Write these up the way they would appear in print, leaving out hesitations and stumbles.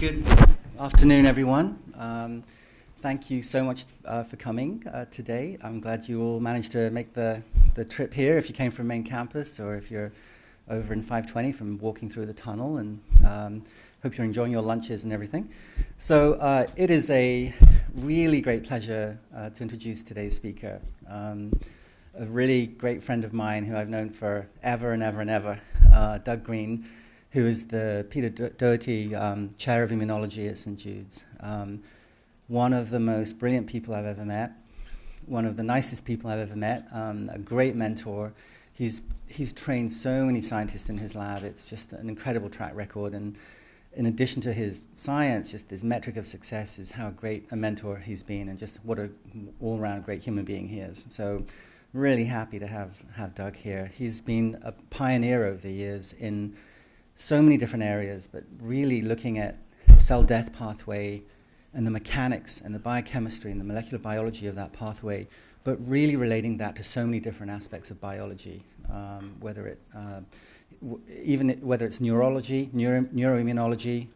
Good afternoon, everyone. Thank you so much for coming today. I'm glad you all managed to make the trip here, if you came from main campus or if you're over in 520 from walking through the tunnel, and hope you're enjoying your lunches and everything. So it is a really great pleasure to introduce today's speaker, a really great friend of mine who I've known for ever and ever and ever, Doug Green, who is the Peter Doherty Chair of Immunology at St. Jude's. One of the most brilliant people I've ever met, one of the nicest people I've ever met, a great mentor. He's trained so many scientists in his lab. It's just an incredible track record. And in addition to his science, just this metric of success is how great a mentor he's been and just what an all-around great human being he is. So really happy to have Doug here. He's been a pioneer over the years in so many different areas, but really looking at the cell death pathway and the mechanics and the biochemistry and the molecular biology of that pathway, but really relating that to so many different aspects of biology, whether it's neurology, neuroimmunology,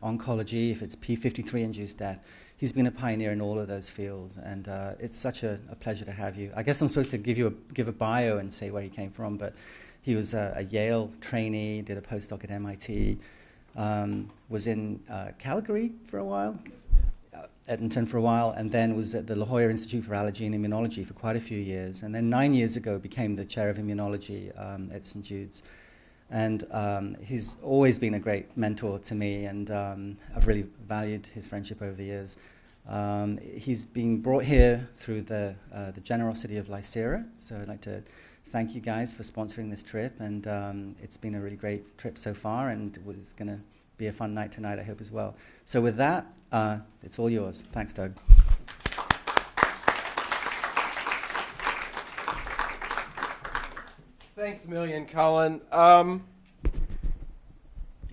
oncology, if it's p53-induced death. He's been a pioneer in all of those fields, and it's such a pleasure to have you. I guess I'm supposed to give a bio and say where he came from, but he was a Yale trainee, did a postdoc at MIT, was in Calgary for a while, Edmonton for a while, and then was at the La Jolla Institute for Allergy and Immunology for quite a few years, and then 9 years ago became the chair of immunology at St. Jude's. And he's always been a great mentor to me, and I've really valued his friendship over the years. He's been brought here through the generosity of Lycera, so I'd like to thank you guys for sponsoring this trip, and it's been a really great trip so far, and it's going to be a fun night tonight, I hope, as well. So with that, it's all yours. Thanks, Doug. Thanks a million, Colin.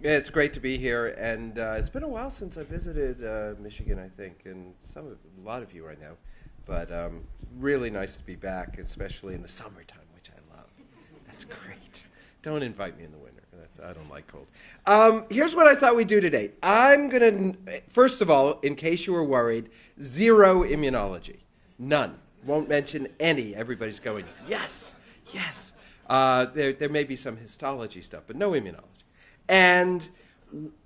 It's great to be here, and it's been a while since I visited Michigan, I think, and a lot of you right now, but really nice to be back, especially in the summertime, which I love. That's great. Don't invite me in the winter. I don't like cold. Here's what I thought we'd do today. I'm going to, first of all, in case you were worried, zero immunology. None. Won't mention any. Everybody's going, yes, yes. There may be some histology stuff, but no immunology. And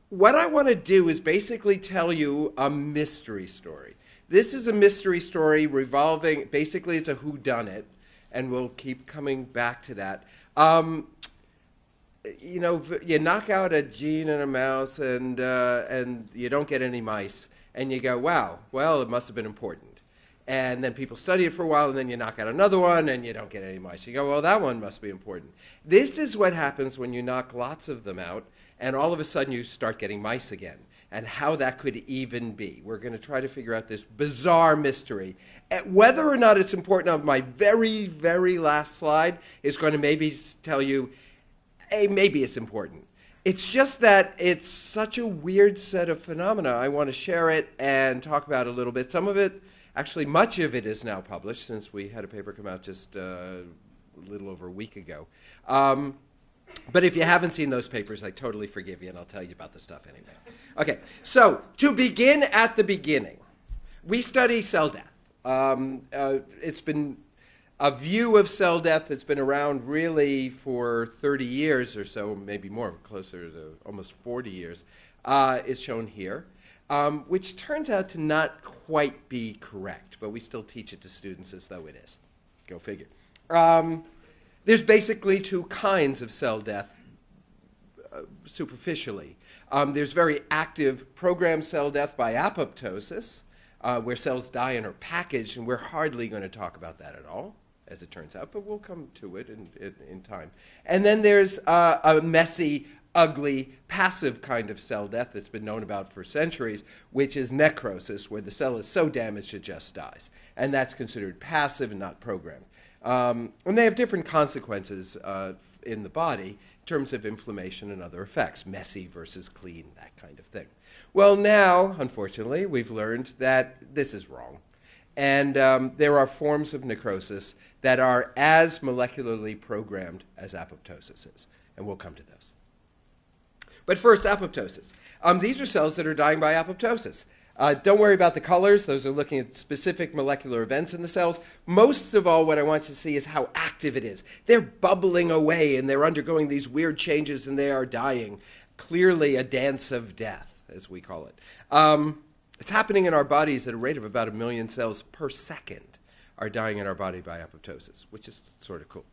what I want to do is basically tell you a mystery story. This is a mystery story revolving, basically it's a whodunit, and we'll keep coming back to that. You knock out a gene in a mouse and you don't get any mice, and you go, wow, well, it must have been important. And then people study it for a while, and then you knock out another one, and you don't get any mice. You go, well, that one must be important. This is what happens when you knock lots of them out, and all of a sudden you start getting mice again, and how that could even be. We're going to try to figure out this bizarre mystery. Whether or not it's important on my very, very last slide is going to maybe tell you, hey, maybe it's important. It's just that it's such a weird set of phenomena. I want to share it and talk about it a little bit. Some of it, actually much of it, is now published, since we had a paper come out just a little over a week ago. But if you haven't seen those papers, I totally forgive you, and I'll tell you about the stuff anyway. Okay, so to begin at the beginning, we study cell death. It's been a view of cell death that's been around really for 30 years or so, maybe more, closer to almost 40 years, is shown here, which turns out to not quite be correct, but we still teach it to students as though it is. Go figure. There's basically two kinds of cell death, superficially. There's very active programmed cell death by apoptosis, where cells die and are packaged, and we're hardly going to talk about that at all, as it turns out, but we'll come to it in time. And then there's a messy, ugly, passive kind of cell death that's been known about for centuries, which is necrosis, where the cell is so damaged it just dies. And that's considered passive and not programmed. And they have different consequences in the body in terms of inflammation and other effects, messy versus clean, that kind of thing. Well, now, unfortunately, we've learned that this is wrong. And there are forms of necrosis that are as molecularly programmed as apoptosis is. And we'll come to those. But first, apoptosis. These are cells that are dying by apoptosis. Don't worry about the colors. Those are looking at specific molecular events in the cells. Most of all, what I want you to see is how active it is. They're bubbling away, and they're undergoing these weird changes, and they are dying. Clearly a dance of death, as we call it. It's happening in our bodies at a rate of about 1 million cells per second are dying in our body by apoptosis, which is sort of cool.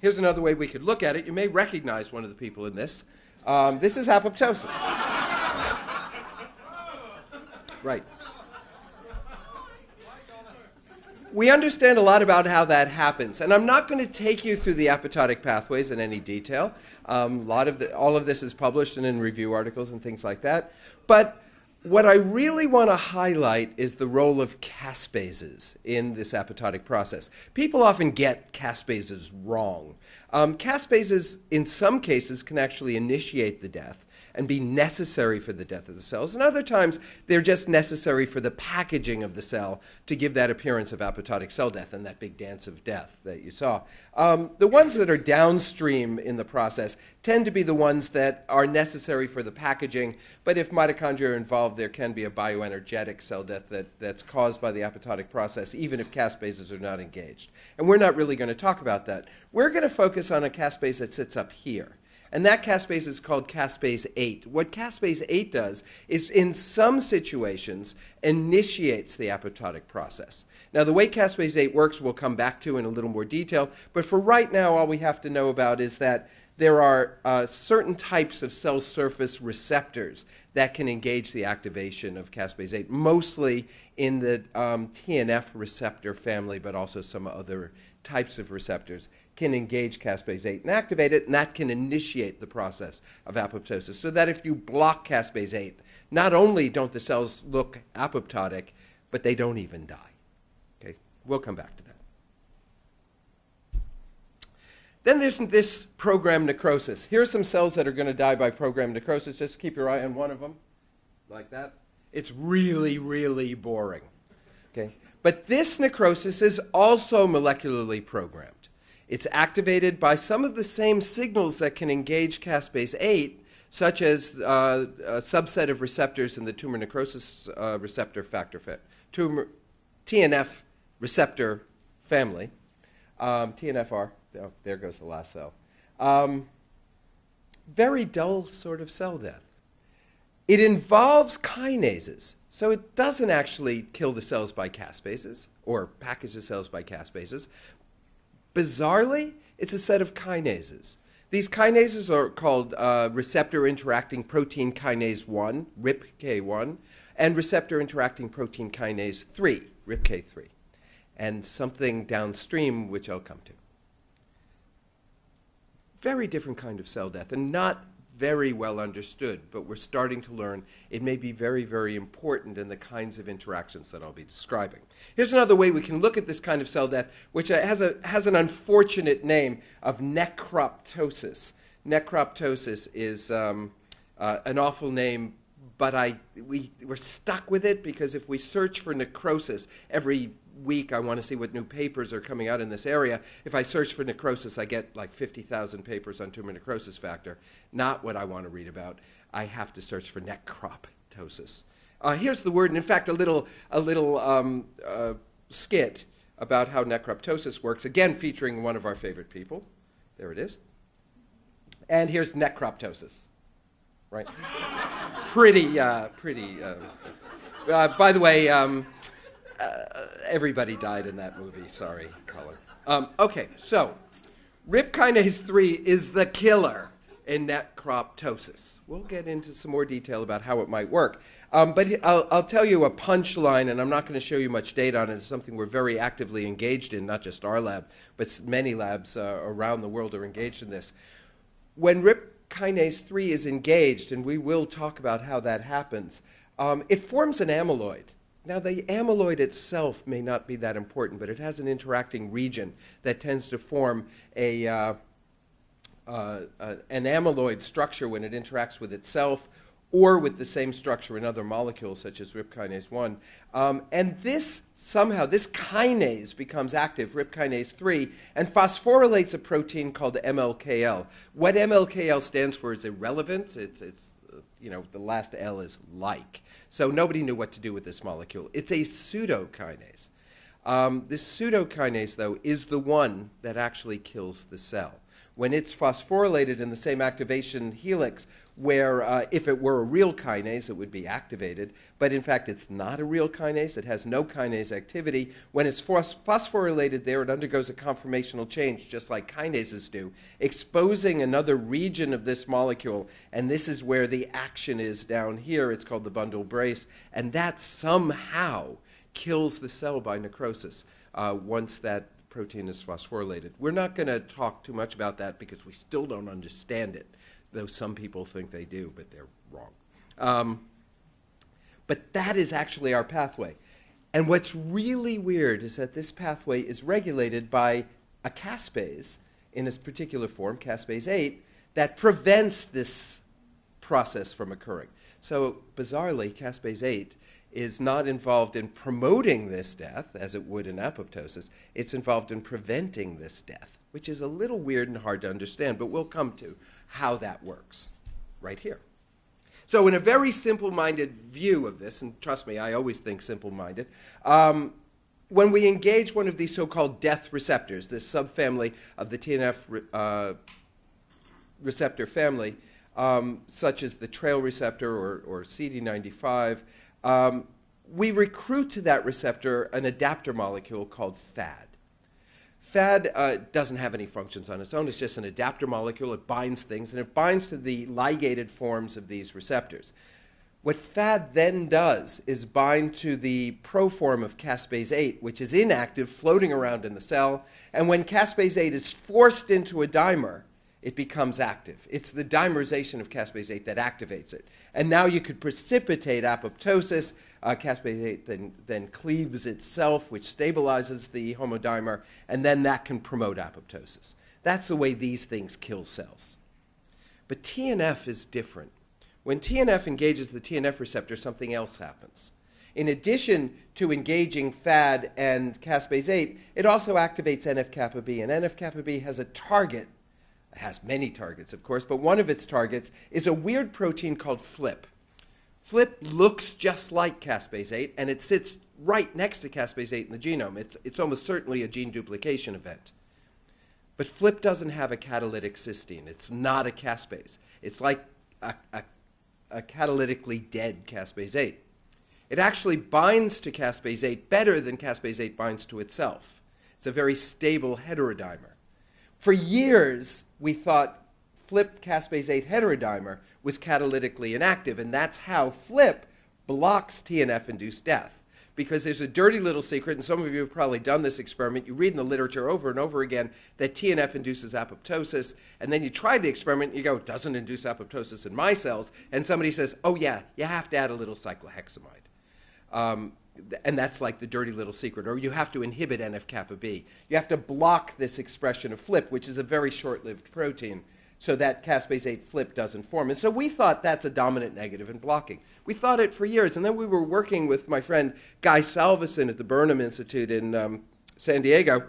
Here's another way we could look at it. You may recognize one of the people in this. This is apoptosis. Right. We understand a lot about how that happens, and I'm not going to take you through the apoptotic pathways in any detail. All of this is published and in review articles and things like that. But what I really want to highlight is the role of caspases in this apoptotic process. People often get caspases wrong. Caspases, in some cases, can actually initiate the death and be necessary for the death of the cells. And other times, they're just necessary for the packaging of the cell to give that appearance of apoptotic cell death and that big dance of death that you saw. The ones that are downstream in the process tend to be the ones that are necessary for the packaging, but if mitochondria are involved, there can be a bioenergetic cell death that's caused by the apoptotic process, even if caspases are not engaged. And we're not really going to talk about that. We're going to focus on a caspase that sits up here. And that caspase is called caspase 8. What caspase 8 does is, in some situations, initiates the apoptotic process. Now, the way caspase 8 works, we'll come back to in a little more detail. But for right now, all we have to know about is that there are certain types of cell surface receptors that can engage the activation of caspase 8, mostly in the TNF receptor family, but also some other types of receptors can engage caspase 8 and activate it, and that can initiate the process of apoptosis. So that if you block caspase 8, not only don't the cells look apoptotic, but they don't even die. Okay? We'll come back to that. Then there's this programmed necrosis. Here are some cells that are going to die by programmed necrosis. Just keep your eye on one of them, like that. It's really, really boring. Okay? But this necrosis is also molecularly programmed. It's activated by some of the same signals that can engage caspase 8, such as a subset of receptors in the tumor necrosis receptor factor TNF receptor family. TNFR, oh, there goes the last cell. Very dull sort of cell death. It involves kinases, so it doesn't actually kill the cells by caspases or package the cells by caspases. Bizarrely, it's a set of kinases. These kinases are called receptor interacting protein kinase 1, RIPK1, and receptor interacting protein kinase 3, RIPK3, and something downstream, which I'll come to. Very different kind of cell death, and not very well understood, but we're starting to learn it may be very, very important in the kinds of interactions that I'll be describing. Here's another way we can look at this kind of cell death, which has an unfortunate name of necroptosis. Necroptosis is an awful name, but we're stuck with it because if we search for necrosis every week, I want to see what new papers are coming out in this area. If I search for necrosis, I get like 50,000 papers on tumor necrosis factor. Not what I want to read about. I have to search for necroptosis. Here's the word, and in fact, a little skit about how necroptosis works, again featuring one of our favorite people. There it is. And here's necroptosis. Right? Pretty. By the way, everybody died in that movie. Sorry, Colin. Okay, so RIP kinase 3 is the killer in necroptosis. We'll get into some more detail about how it might work. But I'll tell you a punchline, and I'm not going to show you much data on it. It's something we're very actively engaged in, not just our lab, but many labs around the world are engaged in this. When RIP kinase 3 is engaged, and we will talk about how that happens, it forms an amyloid. Now, the amyloid itself may not be that important, but it has an interacting region that tends to form an amyloid structure when it interacts with itself or with the same structure in other molecules, such as RIP kinase 1. And this kinase becomes active, RIP kinase 3, and phosphorylates a protein called MLKL. What MLKL stands for is irrelevant. It's the last L is like. So nobody knew what to do with this molecule. It's a pseudokinase. This pseudokinase, though, is the one that actually kills the cell. When it's phosphorylated in the same activation helix where if it were a real kinase, it would be activated. But in fact, it's not a real kinase. It has no kinase activity. When it's phosphorylated there, it undergoes a conformational change, just like kinases do, exposing another region of this molecule. And this is where the action is down here. It's called the bundle brace. And that somehow kills the cell by necrosis once that protein is phosphorylated. We're not going to talk too much about that because we still don't understand it, though some people think they do, but they're wrong. But that is actually our pathway. And what's really weird is that this pathway is regulated by a caspase in its particular form, caspase 8, that prevents this process from occurring. So bizarrely, caspase 8 is not involved in promoting this death, as it would in apoptosis. It's involved in preventing this death, which is a little weird and hard to understand, but we'll come to how that works right here. So in a very simple-minded view of this, and trust me, I always think simple-minded, when we engage one of these so-called death receptors, this subfamily of the TNF receptor family, such as the trail receptor or CD95, we recruit to that receptor an adapter molecule called FAD. FAD doesn't have any functions on its own. It's just an adapter molecule. It binds things, and it binds to the ligated forms of these receptors. What FAD then does is bind to the proform of caspase 8, which is inactive, floating around in the cell. And when caspase 8 is forced into a dimer, it becomes active. It's the dimerization of caspase 8 that activates it. And now you could precipitate apoptosis. Caspase 8 then cleaves itself, which stabilizes the homodimer, and then that can promote apoptosis. That's the way these things kill cells. But TNF is different. When TNF engages the TNF receptor, something else happens. In addition to engaging FAD and caspase 8, it also activates NF-kappa B, and NF-kappa B has a target. It has many targets, of course, but one of its targets is a weird protein called FLIP. FLIP looks just like caspase 8, and it sits right next to caspase 8 in the genome. It's almost certainly a gene duplication event. But FLIP doesn't have a catalytic cysteine. It's not a caspase. It's like a catalytically dead caspase 8. It actually binds to caspase 8 better than caspase 8 binds to itself. It's a very stable heterodimer. For years, we thought FLIP caspase 8 heterodimer was catalytically inactive, and that's how FLIP blocks TNF-induced death. Because there's a dirty little secret, and some of you have probably done this experiment. You read in the literature over and over again that TNF induces apoptosis, and then you try the experiment, and you go, it doesn't induce apoptosis in my cells, and somebody says, oh yeah, you have to add a little cyclohexamide. And that's like the dirty little secret. Or you have to inhibit NF-kappa B. You have to block this expression of FLIP, which is a very short-lived protein, so that caspase 8 FLIP doesn't form. And so we thought that's a dominant negative in blocking. We thought it for years. And then we were working with my friend Guy Salveson at the Burnham Institute in San Diego.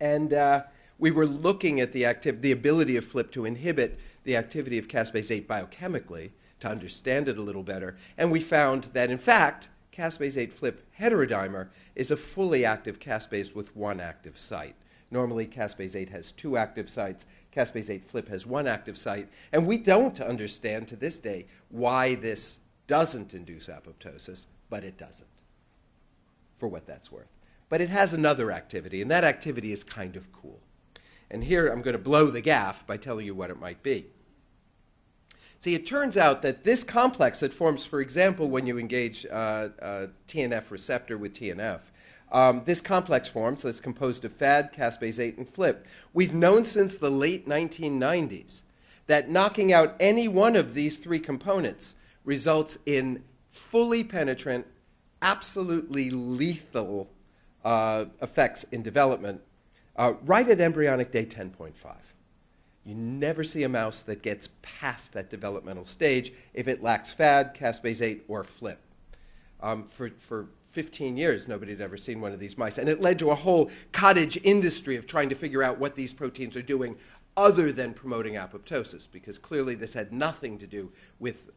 And we were looking at the ability of FLIP to inhibit the activity of caspase 8 biochemically to understand it a little better. And we found that, in fact, caspase 8 FLIP heterodimer is a fully active caspase with one active site. Normally, caspase 8 has two active sites. Caspase 8 FLIP has one active site. And we don't understand to this day why this doesn't induce apoptosis, but it doesn't, for what that's worth. But it has another activity, and that activity is kind of cool. And here I'm going to blow the gaff by telling you what it might be. See, it turns out that this complex that forms, for example, when you engage TNF receptor with TNF, this complex forms that's composed of FAD, caspase 8, and FLIP. We've known since the late 1990s that knocking out any one of these three components results in fully penetrant, absolutely lethal effects in development right at embryonic day 10.5. You never see a mouse that gets past that developmental stage if it lacks FAD, caspase-8, or FLIP. For 15 years, nobody had ever seen one of these mice. And it led to a whole cottage industry of trying to figure out what these proteins are doing other than promoting apoptosis, because clearly this had nothing to do with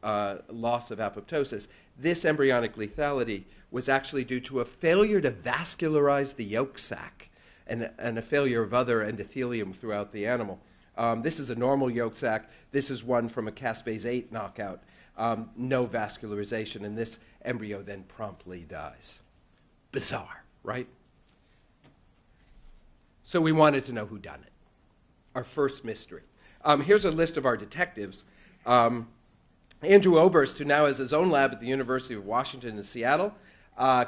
loss of apoptosis. This embryonic lethality was actually due to a failure to vascularize the yolk sac and a failure of other endothelium throughout the animal. This is a normal yolk sac. This is one from a caspase-8 knockout. No vascularization, and this embryo then promptly dies. Bizarre, right? So we wanted to know who done it. Our first mystery. Here's a list of our detectives. Andrew Oberst, who now has his own lab at the University of Washington in Seattle.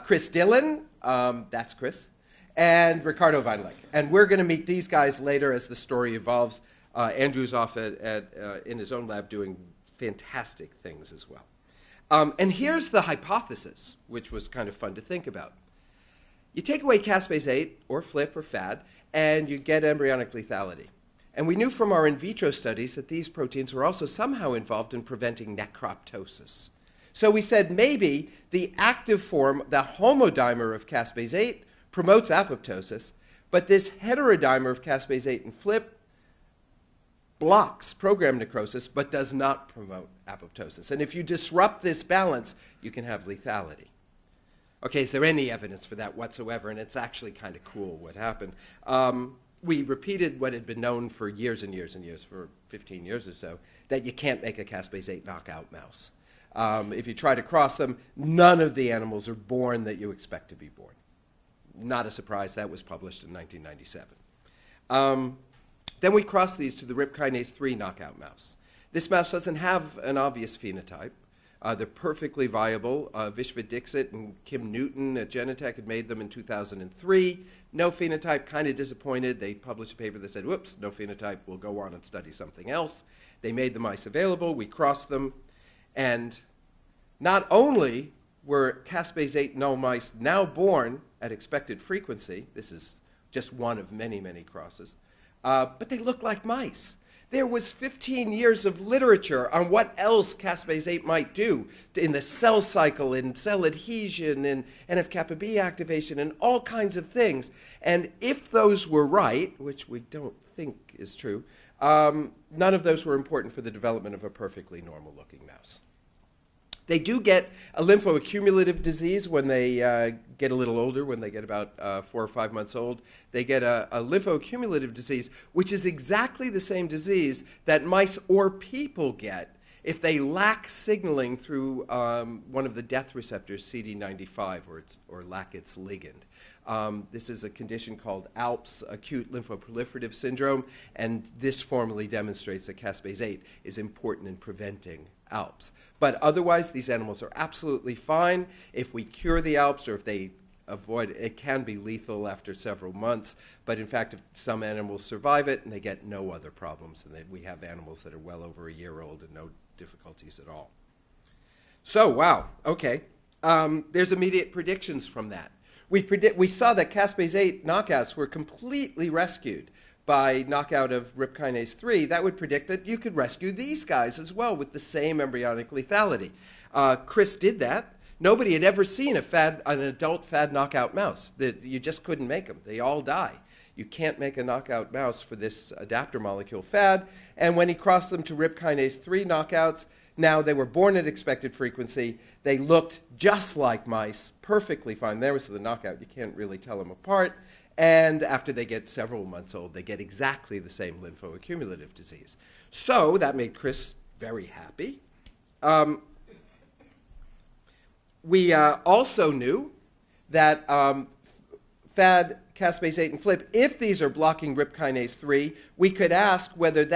Chris Dillon, that's Chris, and Ricardo Weinleck. And we're going to meet these guys later as the story evolves. Andrew's off in his own lab doing fantastic things as well. And here's the hypothesis, which was kind of fun to think about. You take away caspase-8 or FLIP or FAD, and you get embryonic lethality. And we knew from our in vitro studies that these proteins were also somehow involved in preventing necroptosis. So we said maybe the active form, the homodimer of caspase-8, promotes apoptosis, but this heterodimer of caspase-8 and FLIP blocks program necrosis but does not promote apoptosis. And if you disrupt this balance, you can have lethality. Okay, is there any evidence for that whatsoever? And it's actually kind of cool what happened. We repeated what had been known for years and years and years, for 15 years or so, that you can't make a caspase-8 knockout mouse. If you try to cross them, none of the animals are born that you expect to be born. Not a surprise. That was published in 1997. Then we crossed these to the RIP kinase 3 knockout mouse. This mouse doesn't have an obvious phenotype. They're perfectly viable. Vishva Dixit and Kim Newton at Genentech had made them in 2003. No phenotype, kind of disappointed. They published a paper that said, whoops, no phenotype, we'll go on and study something else. They made the mice available. We crossed them. And not only were caspase-8 null mice now born at expected frequency, this is just one of many, many crosses, but they look like mice. There was 15 years of literature on what else caspase-8 might do in the cell cycle, in cell adhesion, in NF-kappa B activation, and all kinds of things. And if those were right, which we don't think is true, none of those were important for the development of a perfectly normal-looking mouse. They do get a lymphoaccumulative disease when they get a little older, when they get about 4 or 5 months old. They get a lymphoaccumulative disease, which is exactly the same disease that mice or people get if they lack signaling through one of the death receptors, CD95, or lack its ligand. This is a condition called Alps, Acute Lymphoproliferative Syndrome, and this formally demonstrates that caspase-8 is important in preventing Alps. But otherwise, these animals are absolutely fine. If we cure the Alps, or if they avoid it, it can be lethal after several months. But in fact, if some animals survive it and they get no other problems, and we have animals that are well over a year old and no difficulties at all. So, wow, okay. There's immediate predictions from that. We saw that caspase-8 knockouts were completely rescued by knockout of RIP kinase 3. That would predict that you could rescue these guys as well with the same embryonic lethality. Chris did that. Nobody had ever seen an adult FAD knockout mouse. You just couldn't make them. They all die. You can't make a knockout mouse for this adapter molecule FAD. And when he crossed them to RIP kinase 3 knockouts, now they were born at expected frequency. They looked just like mice, perfectly fine. There was the knockout. You can't really tell them apart. And after they get several months old, they get exactly the same lymphoaccumulative disease. So that made Chris very happy. We also knew that FAD, caspase-8, and FLIP, if these are blocking RIP kinase 3, we could ask whether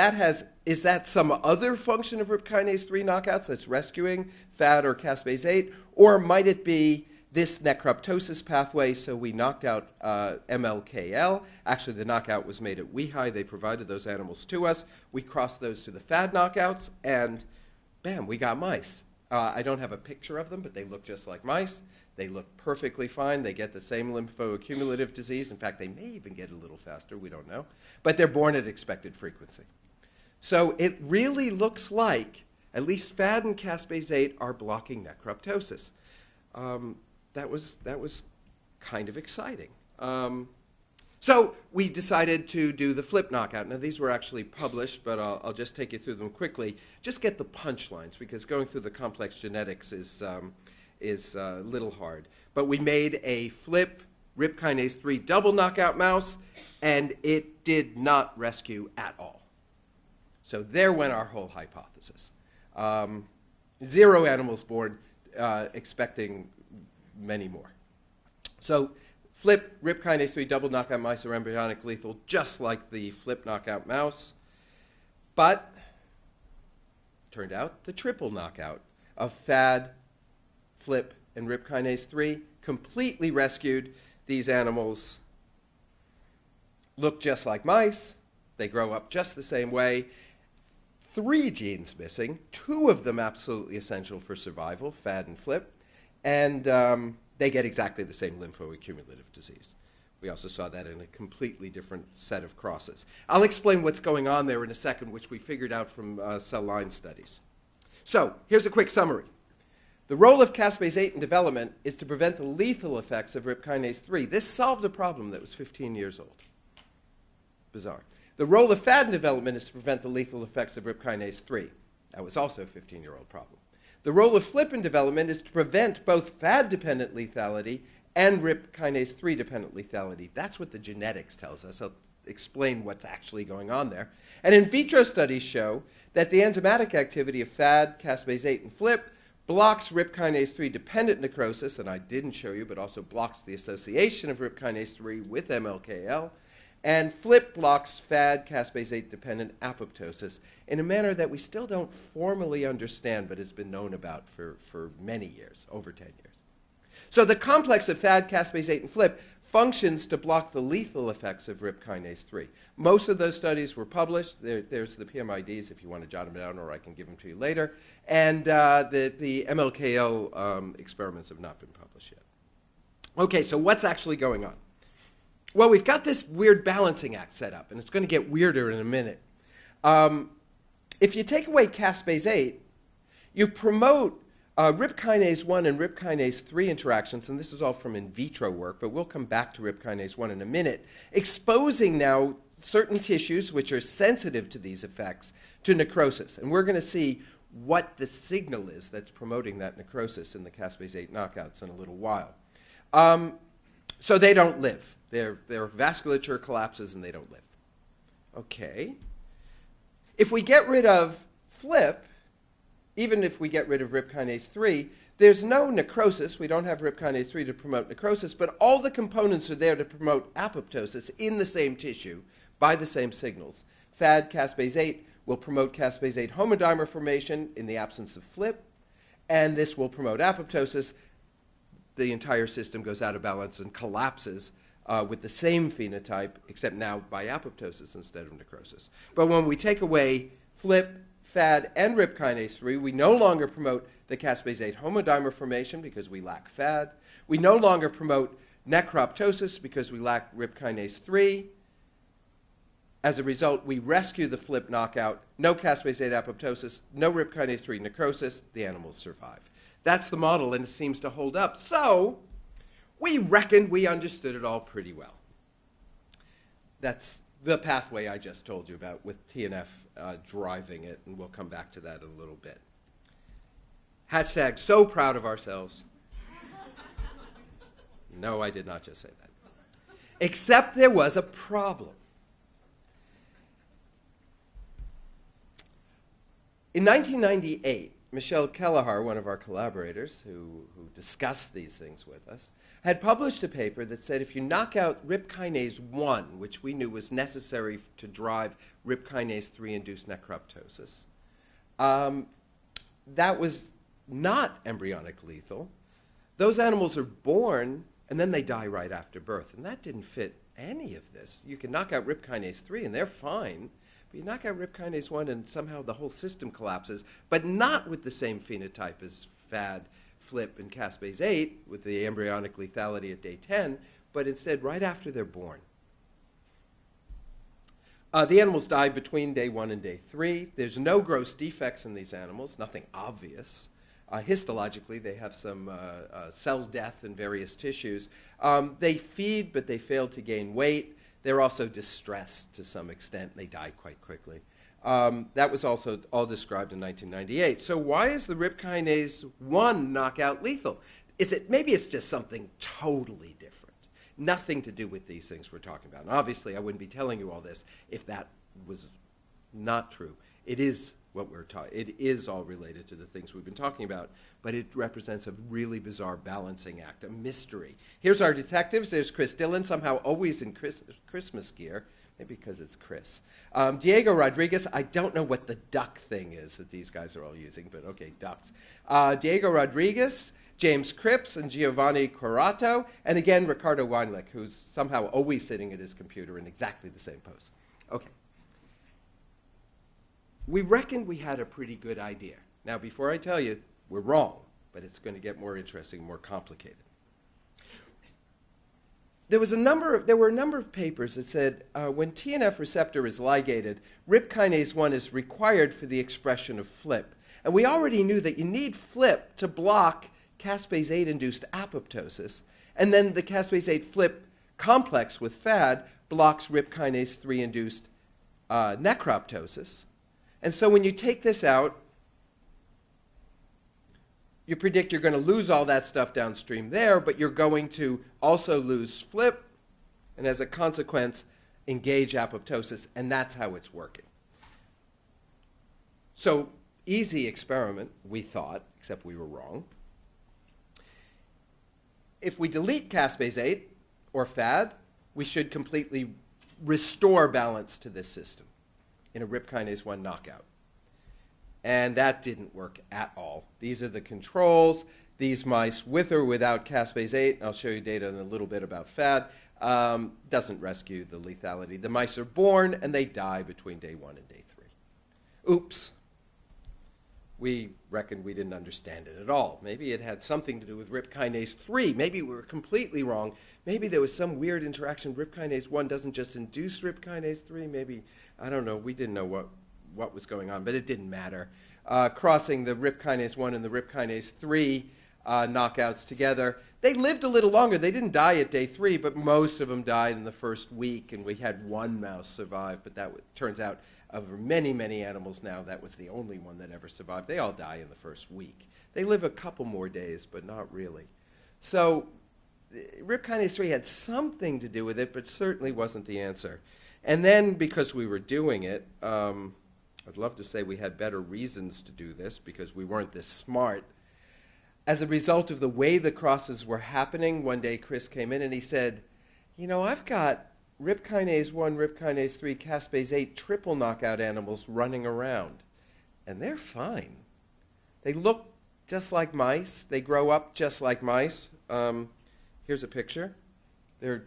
is that some other function of RIP kinase 3 knockouts that's rescuing FAD or caspase-8, or might it be this necroptosis pathway? So we knocked out MLKL. Actually, the knockout was made at Wehi. They provided those animals to us. We crossed those to the FAD knockouts, and bam, we got mice. I don't have a picture of them, but they look just like mice. They look perfectly fine. They get the same lymphoaccumulative disease. In fact, they may even get a little faster. We don't know. But they're born at expected frequency. So it really looks like at least FAD and caspase 8 are blocking necroptosis. That was kind of exciting. So we decided to do the flip knockout. Now, these were actually published, but I'll just take you through them quickly. Just get the punchlines, because going through the complex genetics is a little hard. But we made a flip RIP kinase 3 double knockout mouse, and it did not rescue at all. So there went our whole hypothesis. 0 animals born, expecting many more. So flip RIP kinase 3 double knockout mice are embryonic lethal, just like the flip knockout mouse. But turned out the triple knockout of FAD, flip, and RIP kinase 3 completely rescued. These animals look just like mice. They grow up just the same way. 3 genes missing, 2 of them absolutely essential for survival, FAD and flip, and they get exactly the same lymphoaccumulative disease. We also saw that in a completely different set of crosses. I'll explain what's going on there in a second, which we figured out from cell line studies. So here's a quick summary. The role of caspase 8 in development is to prevent the lethal effects of RIP kinase 3. This solved a problem that was 15 years old. Bizarre. The role of FAD in development is to prevent the lethal effects of RIP kinase 3. That was also a 15-year-old problem. The role of flip in development is to prevent both FAD-dependent lethality and RIP kinase 3-dependent lethality. That's what the genetics tells us. I'll explain what's actually going on there. And in vitro studies show that the enzymatic activity of FAD, caspase 8, and flip blocks RIP kinase 3-dependent necrosis, and I didn't show you, but also blocks the association of RIP kinase 3 with MLKL, and flip blocks FAD, caspase 8-dependent apoptosis in a manner that we still don't formally understand, but has been known about for many years, over 10 years. So the complex of FAD, caspase 8, and flip functions to block the lethal effects of RIP kinase 3. Most of those studies were published. There's the PMIDs if you want to jot them down, or I can give them to you later. And the MLKL experiments have not been published yet. Okay, so what's actually going on? Well, we've got this weird balancing act set up, and it's going to get weirder in a minute. If you take away caspase 8, you promote RIP kinase 1 and RIP kinase 3 interactions, and this is all from in vitro work, but we'll come back to RIP kinase 1 in a minute, exposing now certain tissues which are sensitive to these effects to necrosis. And we're going to see what the signal is that's promoting that necrosis in the caspase 8 knockouts in a little while. So they don't live. Their vasculature collapses and they don't live. Okay. If we get rid of flip, even if we get rid of RIP kinase 3, there's no necrosis. We don't have RIP kinase 3 to promote necrosis, but all the components are there to promote apoptosis in the same tissue by the same signals. FAD, caspase 8 will promote caspase 8 homodimer formation in the absence of flip, and this will promote apoptosis. The entire system goes out of balance and collapses with the same phenotype, except now by apoptosis instead of necrosis. But when we take away flip, FAD, and RIP kinase 3, we no longer promote the caspase 8 homodimer formation because we lack FAD. We no longer promote necroptosis because we lack RIP kinase 3. As a result, we rescue the flip knockout, no caspase 8 apoptosis, no RIP kinase 3 necrosis, the animals survive. That's the model, and it seems to hold up. So we reckoned we understood it all pretty well. That's the pathway I just told you about with TNF driving it, and we'll come back to that in a little bit. Hashtag so proud of ourselves. No, I did not just say that. Except there was a problem. In 1998, Michelle Kelleher, one of our collaborators who discussed these things with us, had published a paper that said if you knock out RIP kinase 1, which we knew was necessary to drive RIP kinase 3-induced necroptosis, that was not embryonic lethal. Those animals are born, and then they die right after birth. And that didn't fit any of this. You can knock out RIP kinase 3, and they're fine. But you knock out RIP kinase 1, and somehow the whole system collapses, but not with the same phenotype as FAD, flip, and caspase 8, with the embryonic lethality at day 10, but instead right after they're born. The animals died between day 1 and day 3. There's no gross defects in these animals, nothing obvious. Histologically, they have some cell death in various tissues. They feed, but they fail to gain weight. They're also distressed to some extent. They die quite quickly. That was also all described in 1998. So why is the RIP kinase 1 knockout lethal? Maybe it's just something totally different. Nothing to do with these things we're talking about. And obviously, I wouldn't be telling you all this if that was not true. It is what we're talking. It is all related to the things we've been talking about, but it represents a really bizarre balancing act, a mystery. Here's our detectives. There's Chris Dillon, somehow always in Christmas gear, maybe because it's Chris. Diego Rodriguez, I don't know what the duck thing is that these guys are all using, but okay, ducks. Diego Rodriguez, James Cripps, and Giovanni Corato, and again, Ricardo Weinlich, who's somehow always sitting at his computer in exactly the same pose. Okay. We reckoned we had a pretty good idea. Now, before I tell you, we're wrong, but it's going to get more interesting, more complicated. There were a number of papers that said when TNF receptor is ligated, RIP kinase 1 is required for the expression of FLIP. And we already knew that you need FLIP to block caspase 8-induced apoptosis, and then the caspase 8 FLIP complex with FAD blocks RIP kinase 3-induced necroptosis. And so when you take this out, you predict you're going to lose all that stuff downstream there, but you're going to also lose FLIP, and as a consequence, engage apoptosis, and that's how it's working. So, easy experiment, we thought, except we were wrong. If we delete caspase 8, or FAD, we should completely restore balance to this system in a RIP kinase 1 knockout. And that didn't work at all. These are the controls. These mice, with or without caspase 8, I'll show you data in a little bit about FAD, doesn't rescue the lethality. The mice are born, and they die between day 1 and day 3. Oops. We reckoned we didn't understand it at all. Maybe it had something to do with RIP kinase 3. Maybe we were completely wrong. Maybe there was some weird interaction. RIP kinase 1 doesn't just induce RIP kinase 3. Maybe, I don't know. We didn't know what was going on, but it didn't matter. Crossing the RIP kinase 1 and the RIP kinase 3 knockouts together, they lived a little longer. They didn't die at day 3, but most of them died in the first week, and we had one mouse survive, but that turns out over many, many animals now, that was the only one that ever survived. They all die in the first week. They live a couple more days, but not really. So RIP kinase 3 had something to do with it, but certainly wasn't the answer. And then, because we were doing it, I'd love to say we had better reasons to do this because we weren't this smart. As a result of the way the crosses were happening, one day Chris came in and he said, you know, I've got RIP kinase 1, RIP kinase 3, caspase 8 triple knockout animals running around. And they're fine. They look just like mice. They grow up just like mice. Here's a picture. They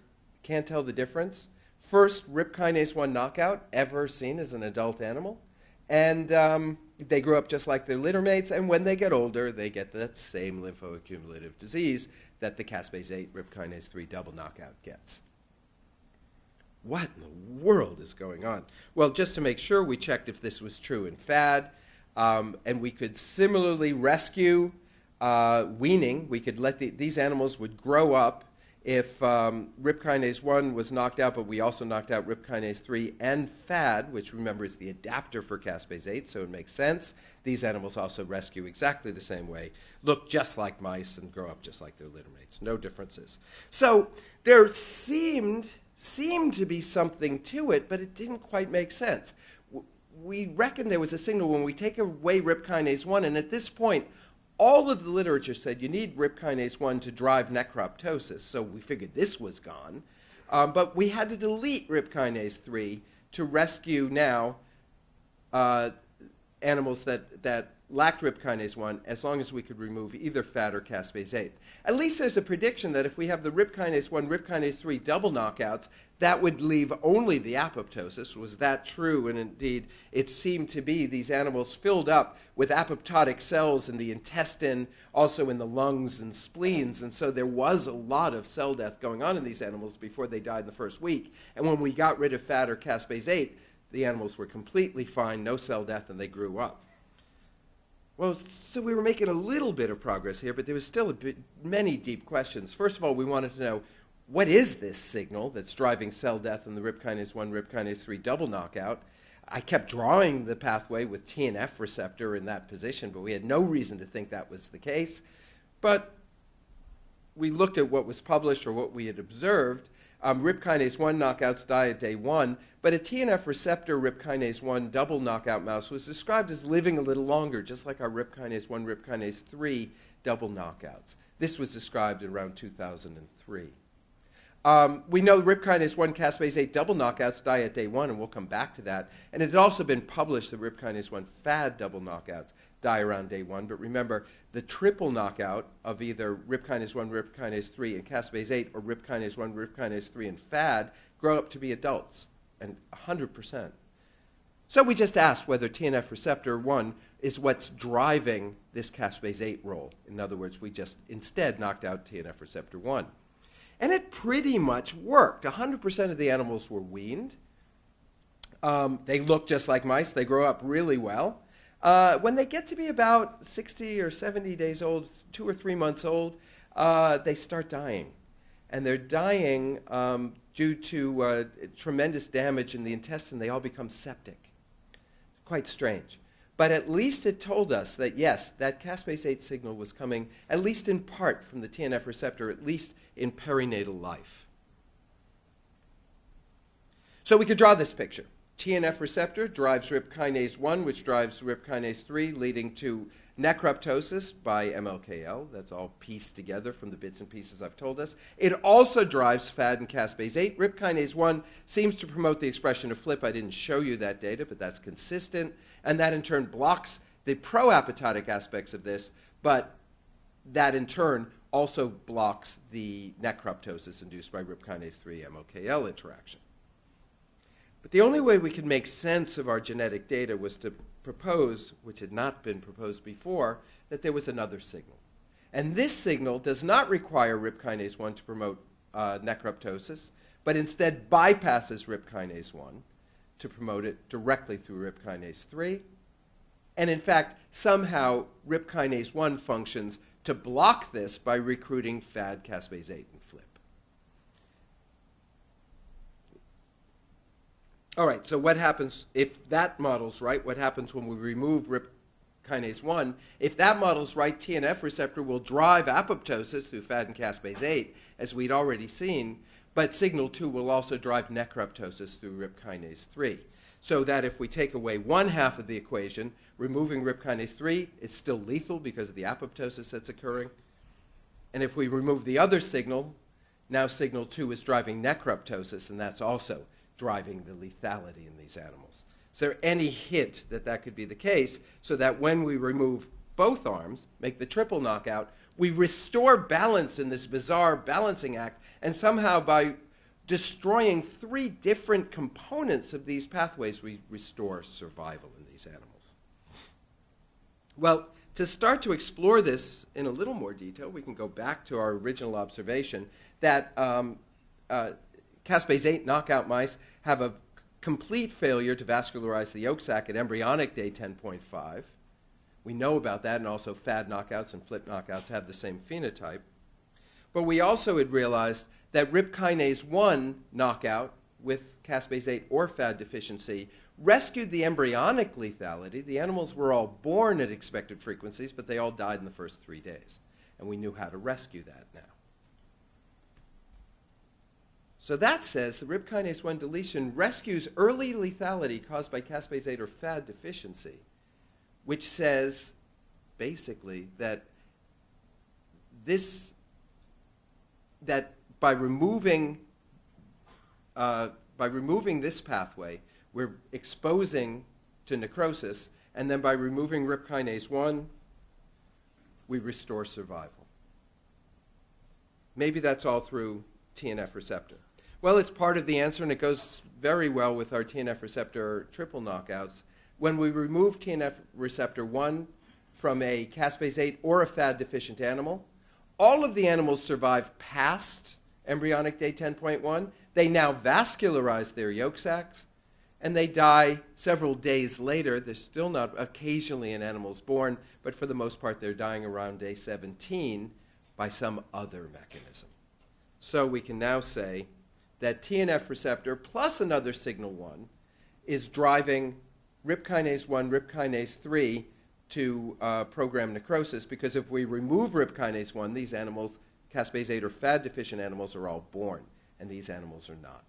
can't tell the difference. First RIP kinase 1 knockout ever seen as an adult animal. And they grow up just like their litter mates, and when they get older, they get that same lymphoaccumulative disease that the caspase 8 RIP kinase 3 double knockout gets. What in the world is going on? Well, just to make sure, we checked if this was true in FAD, and we could similarly rescue weaning. We could let these animals would grow up if RIP kinase 1 was knocked out, but we also knocked out RIP kinase 3 and FAD, which, remember, is the adapter for caspase 8, so it makes sense. These animals also rescue exactly the same way, look just like mice, and grow up just like their litter mates. No differences. So there seemed to be something to it, but it didn't quite make sense. We reckoned there was a signal when we take away RIP kinase 1, and at this point, all of the literature said you need RIP kinase 1 to drive necroptosis, so we figured this was gone. But we had to delete RIP kinase 3 to rescue now animals that lacked RIP kinase 1 as long as we could remove either FAD or caspase 8. At least there's a prediction that if we have the RIP kinase 1, RIP kinase 3 double knockouts, that would leave only the apoptosis. Was that true? And indeed, it seemed to be. These animals filled up with apoptotic cells in the intestine, also in the lungs and spleens, and so there was a lot of cell death going on in these animals before they died in the first week. And when we got rid of FAD or caspase 8, the animals were completely fine, no cell death, and they grew up. Well, so we were making a little bit of progress here, but there was still many deep questions. First of all, we wanted to know, what is this signal that's driving cell death in the RIP kinase 1, RIP kinase 3 double knockout? I kept drawing the pathway with TNF receptor in that position, but we had no reason to think that was the case. But we looked at what was published or what we had observed. RIP kinase 1 knockouts die at day 1, but a TNF receptor RIP kinase 1 double knockout mouse was described as living a little longer, just like our RIP kinase 1, RIP kinase 3 double knockouts. This was described around 2003. We know RIP kinase 1 caspase 8 double knockouts die at day 1, and we'll come back to that. And it had also been published that RIP kinase 1 FAD double knockouts die around day 1. But remember, the triple knockout of either RIP kinase 1, RIP kinase 3, and caspase 8, or RIP kinase 1, RIP kinase 3, and FAD grow up to be adults, and 100%. So we just asked whether TNF receptor 1 is what's driving this caspase 8 role. In other words, we just instead knocked out TNF receptor 1. And it pretty much worked. 100% of the animals were weaned. They look just like mice. They grow up really well. When they get to be about 60 or 70 days old, 2 or 3 months old, they start dying. And they're dying due to tremendous damage in the intestine. They all become septic. Quite strange. But at least it told us that, yes, that caspase 8 signal was coming, at least in part, from the TNF receptor, at least in perinatal life. So we could draw this picture. TNF receptor drives RIP kinase 1, which drives RIP kinase 3, leading to necroptosis by MLKL. That's all pieced together from the bits and pieces I've told us. It also drives FAD and caspase 8. RIP kinase 1 seems to promote the expression of FLIP. I didn't show you that data, but that's consistent. And that in turn blocks the pro-apoptotic aspects of this, but that in turn also blocks the necroptosis induced by RIP kinase 3 MLKL interaction. But the only way we could make sense of our genetic data was to propose, which had not been proposed before, that there was another signal. And this signal does not require RIP kinase 1 to promote necroptosis, but instead bypasses RIP kinase 1 to promote it directly through RIP kinase 3. And in fact, somehow RIP kinase 1 functions to block this by recruiting FAD, caspase 8, and FLIP. All right, so what happens if that model's right? What happens when we remove RIP kinase 1? If that model's right, TNF receptor will drive apoptosis through FAD and caspase 8, as we'd already seen, but signal 2 will also drive necroptosis through RIP kinase 3. So that if we take away one half of the equation, removing RIP kinase 3, it's still lethal because of the apoptosis that's occurring. And if we remove the other signal, now signal 2 is driving necroptosis, and that's also driving the lethality in these animals. Is there any hint that that could be the case, so that when we remove both arms, make the triple knockout, we restore balance in this bizarre balancing act, and somehow by destroying 3 different components of these pathways, we restore survival in these animals? Well, to start to explore this in a little more detail, we can go back to our original observation that caspase 8 knockout mice have a complete failure to vascularize the yolk sac at embryonic day 10.5. We know about that, and also FAD knockouts and FLIP knockouts have the same phenotype. But we also had realized that RIP kinase 1 knockout with caspase 8 or FAD deficiency rescued the embryonic lethality. The animals were all born at expected frequencies, but they all died in the first 3 days. And we knew how to rescue that now. So that says the RIP kinase 1 deletion rescues early lethality caused by caspase 8 or FAD deficiency, which says basically that by removing this pathway, we're exposing to necrosis, and then by removing RIP kinase 1, we restore survival. Maybe that's all through TNF receptor. Well, it's part of the answer, and it goes very well with our TNF receptor triple knockouts. When we remove TNF receptor 1 from a caspase 8 or a FAD deficient animal, all of the animals survive past embryonic day 10.1. They now vascularize their yolk sacs, and they die several days later. They're still not occasionally in animals born, but for the most part they're dying around day 17 by some other mechanism. So we can now say that TNF receptor plus another signal 1 is driving RIP kinase 1, RIP kinase 3 to program necrosis, because if we remove RIP kinase 1, these animals, caspase 8 or FAD-deficient animals, are all born, and these animals are not.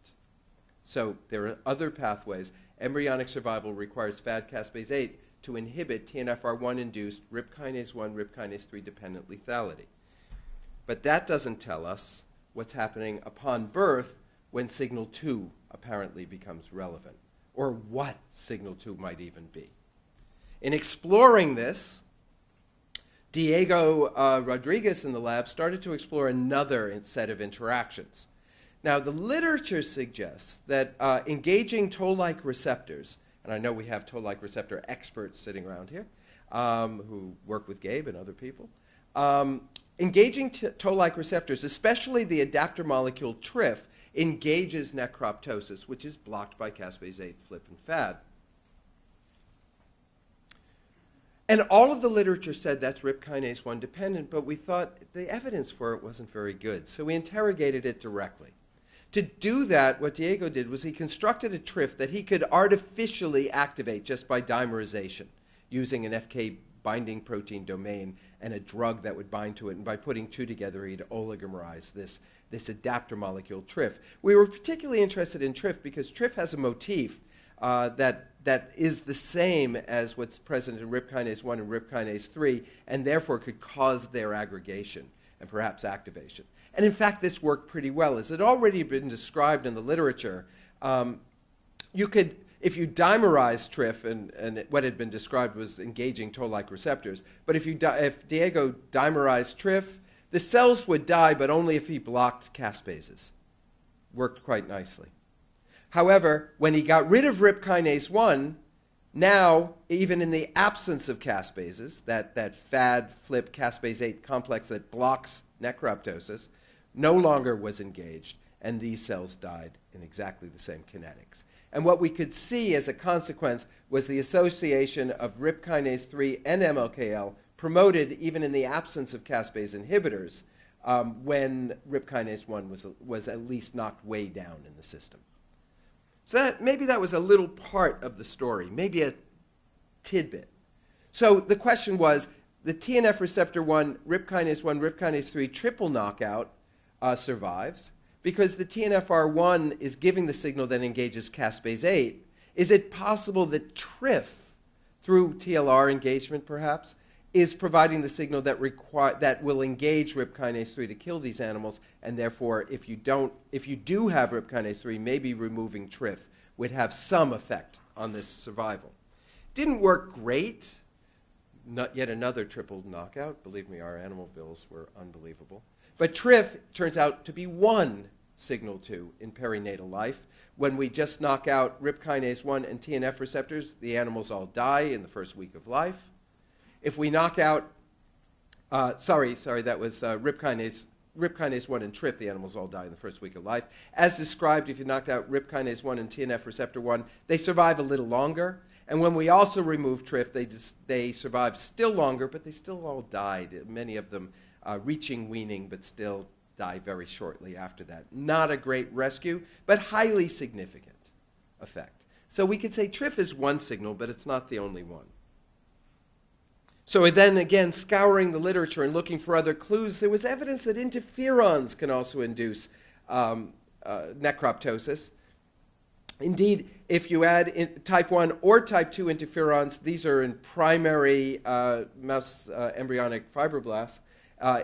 So there are other pathways. Embryonic survival requires FAD caspase 8 to inhibit TNFR1-induced RIP kinase 1, RIP kinase 3 dependent lethality. But that doesn't tell us what's happening upon birth when signal 2 apparently becomes relevant, or what signal 2 might even be. In exploring this, Diego Rodriguez in the lab started to explore another set of interactions. Now, the literature suggests that engaging toll-like receptors, and I know we have toll-like receptor experts sitting around here who work with Gabe and other people, engaging toll-like receptors, especially the adapter molecule TRIF, engages necroptosis, which is blocked by caspase 8, FLIP, and FAD. And all of the literature said that's RIP kinase 1 dependent, but we thought the evidence for it wasn't very good, so we interrogated it directly. To do that, what Diego did was he constructed a TRIF that he could artificially activate just by dimerization, using an FK binding protein domain and a drug that would bind to it, and by putting two together, he'd oligomerize this adapter molecule TRIF. We were particularly interested in TRIF because TRIF has a motif that is the same as what's present in RIP kinase 1 and RIP kinase 3, and therefore could cause their aggregation and perhaps activation. And in fact, this worked pretty well. As it had already been described in the literature, you could, if you dimerize TRIF, and what had been described was engaging toll-like receptors, but if Diego dimerized TRIF, the cells would die, but only if he blocked caspases. Worked quite nicely. However, when he got rid of RIP kinase 1, now, even in the absence of caspases, that FAD, FLIP, caspase 8 complex that blocks necroptosis, no longer was engaged, and these cells died in exactly the same kinetics. And what we could see as a consequence was the association of RIP kinase 3 and MLKL promoted even in the absence of caspase inhibitors when RIP kinase 1 was at least knocked way down in the system. So maybe that was a little part of the story, maybe a tidbit. So the question was, the TNF receptor 1, RIP kinase 3 triple knockout survives because the TNFR1 is giving the signal that engages caspase 8. Is it possible that TRIF, through TLR engagement perhaps, is providing the signal that will engage RIP kinase 3 to kill these animals, and therefore if you do have RIP kinase 3, maybe removing TRIF would have some effect on this survival. Didn't work great. Not yet another triple knockout. Believe me, our animal bills were unbelievable. But TRIF turns out to be one signal 2 in perinatal life. When we just knock out RIP kinase 1 and TNF receptors, the animals all die in the first week of life. If we knock out, that was RIP kinase 1 and TRIF, the animals all die in the first week of life. As described, if you knocked out RIP kinase 1 and TNF receptor 1, they survive a little longer. And when we also remove TRIF, they survive still longer, but they still all died, many of them reaching weaning, but still die very shortly after that. Not a great rescue, but highly significant effect. So we could say TRIF is one signal, but it's not the only one. So then again, scouring the literature and looking for other clues, there was evidence that interferons can also induce necroptosis. Indeed, if you add type 1 or type 2 interferons, these are in primary mouse embryonic fibroblasts.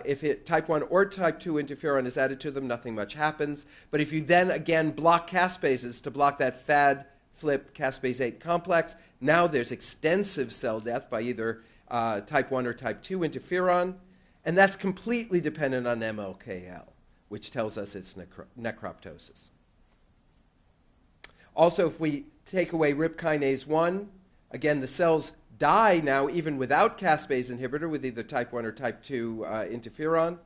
If type 1 or type 2 interferon is added to them, nothing much happens. But if you then again block caspases to block that FAD, FLIP, caspase 8 complex, now there's extensive cell death by either type 1 or type 2 interferon, and that's completely dependent on MLKL, which tells us it's necroptosis. Also, if we take away RIP kinase 1, again, the cells die now even without caspase inhibitor with either type 1 or type 2 interferon,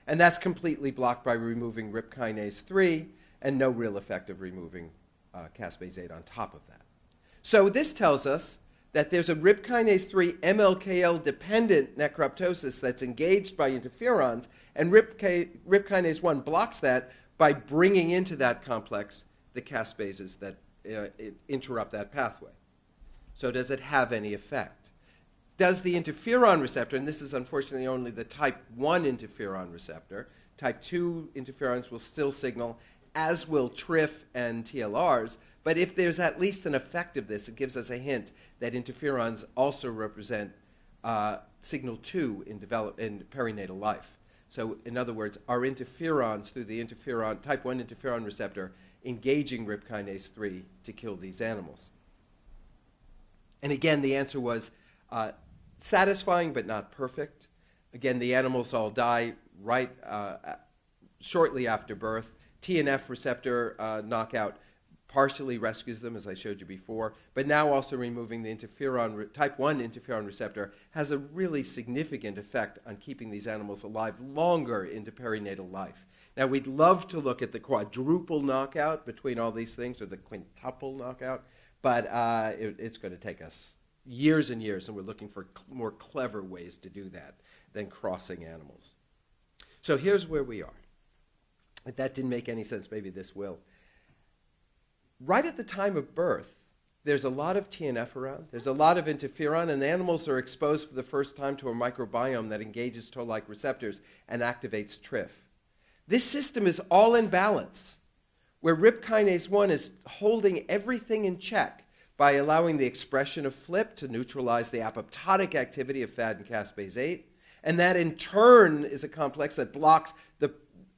and that's completely blocked by removing RIP kinase 3 and no real effect of removing caspase 8 on top of that. So this tells us that there's a RIP kinase 3 MLKL-dependent necroptosis that's engaged by interferons, and RIP kinase 1 blocks that by bringing into that complex the caspases that interrupt that pathway. So does it have any effect? Does the interferon receptor, and this is unfortunately only the type 1 interferon receptor, type 2 interferons will still signal, as will TRIF and TLRs, but if there's at least an effect of this, it gives us a hint that interferons also represent signal 2 in perinatal life. So in other words, are interferons through the type 1 interferon receptor engaging RIP kinase 3 to kill these animals? And again, the answer was satisfying but not perfect. Again, the animals all die shortly after birth. TNF receptor knockout partially rescues them, as I showed you before, but now also removing the type 1 interferon receptor has a really significant effect on keeping these animals alive longer into perinatal life. Now, we'd love to look at the quadruple knockout between all these things, or the quintuple knockout, but it's going to take us years and years, and we're looking for more clever ways to do that than crossing animals. So here's where we are. If that didn't make any sense, maybe this will. Right at the time of birth, there's a lot of TNF around, there's a lot of interferon, and animals are exposed for the first time to a microbiome that engages toll-like receptors and activates TRIF. This system is all in balance, where RIP kinase 1 is holding everything in check by allowing the expression of FLIP to neutralize the apoptotic activity of FAD and caspase 8, and that in turn is a complex that blocks the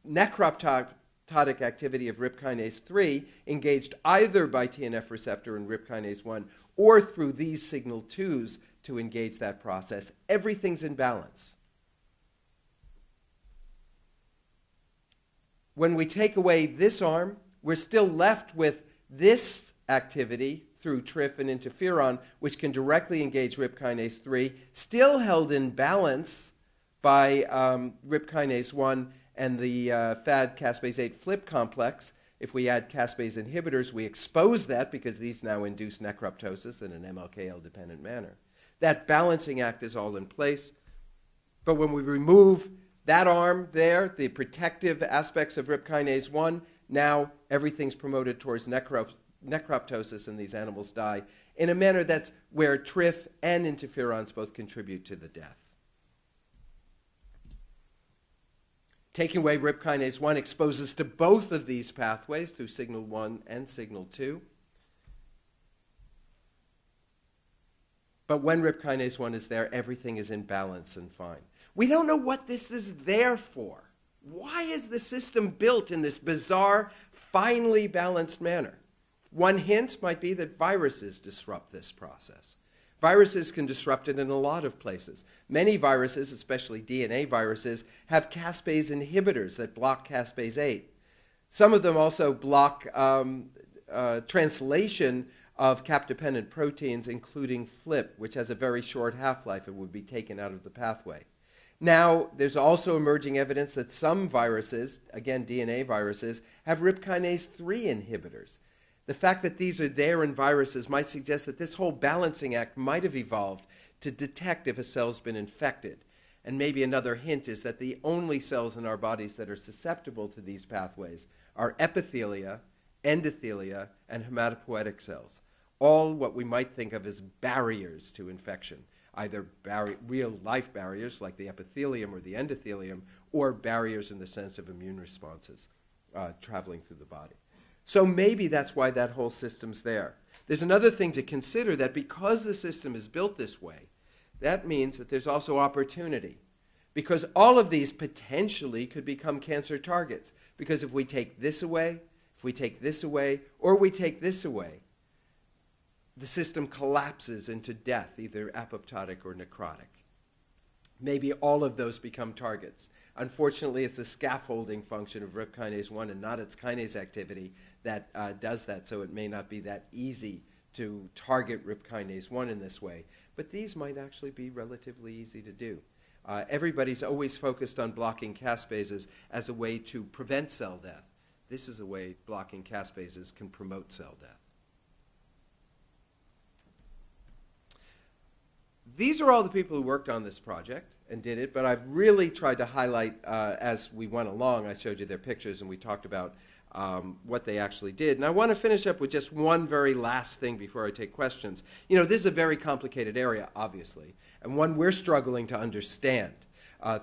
necroptotic activity of RIP kinase 3 engaged either by TNF receptor and RIP kinase 1 or through these signal 2s to engage that process. Everything's in balance. When we take away this arm, we're still left with this activity through TRIF and interferon, which can directly engage RIP kinase 3, still held in balance by RIP kinase 1 and the FAD caspase 8 FLIP complex. If we add caspase inhibitors, we expose that because these now induce necroptosis in an MLKL-dependent manner. That balancing act is all in place. But when we remove that arm there, the protective aspects of RIP kinase 1, now everything's promoted towards necroptosis and these animals die in a manner that's where TRIF and interferons both contribute to the death. Taking away RIP kinase 1 exposes to both of these pathways through signal 1 and signal 2. But when RIP kinase 1 is there, everything is in balance and fine. We don't know what this is there for. Why is the system built in this bizarre, finely balanced manner? One hint might be that viruses disrupt this process. Viruses can disrupt it in a lot of places. Many viruses, especially DNA viruses, have caspase inhibitors that block caspase 8. Some of them also block translation of cap-dependent proteins, including FLIP, which has a very short half-life and would be taken out of the pathway. Now, there's also emerging evidence that some viruses, again DNA viruses, have RIP kinase 3 inhibitors. The fact that these are there in viruses might suggest that this whole balancing act might have evolved to detect if a cell's been infected. And maybe another hint is that the only cells in our bodies that are susceptible to these pathways are epithelia, endothelia, and hematopoietic cells, all what we might think of as barriers to infection, either real-life barriers like the epithelium or the endothelium, or barriers in the sense of immune responses traveling through the body. So maybe that's why that whole system's there. There's another thing to consider, that because the system is built this way, that means that there's also opportunity. Because all of these potentially could become cancer targets. Because if we take this away, if we take this away, or we take this away, the system collapses into death, either apoptotic or necrotic. Maybe all of those become targets. Unfortunately, it's the scaffolding function of RIP kinase 1 and not its kinase activity that does that, so it may not be that easy to target RIP kinase 1 in this way. But these might actually be relatively easy to do. Everybody's always focused on blocking caspases as a way to prevent cell death. This is a way blocking caspases can promote cell death. these are all the people who worked on this project and did it, but I've really tried to highlight as we went along. I showed you their pictures and we talked about what they actually did. And I want to finish up with just one very last thing before I take questions. You know, this is a very complicated area, obviously, and one we're struggling to understand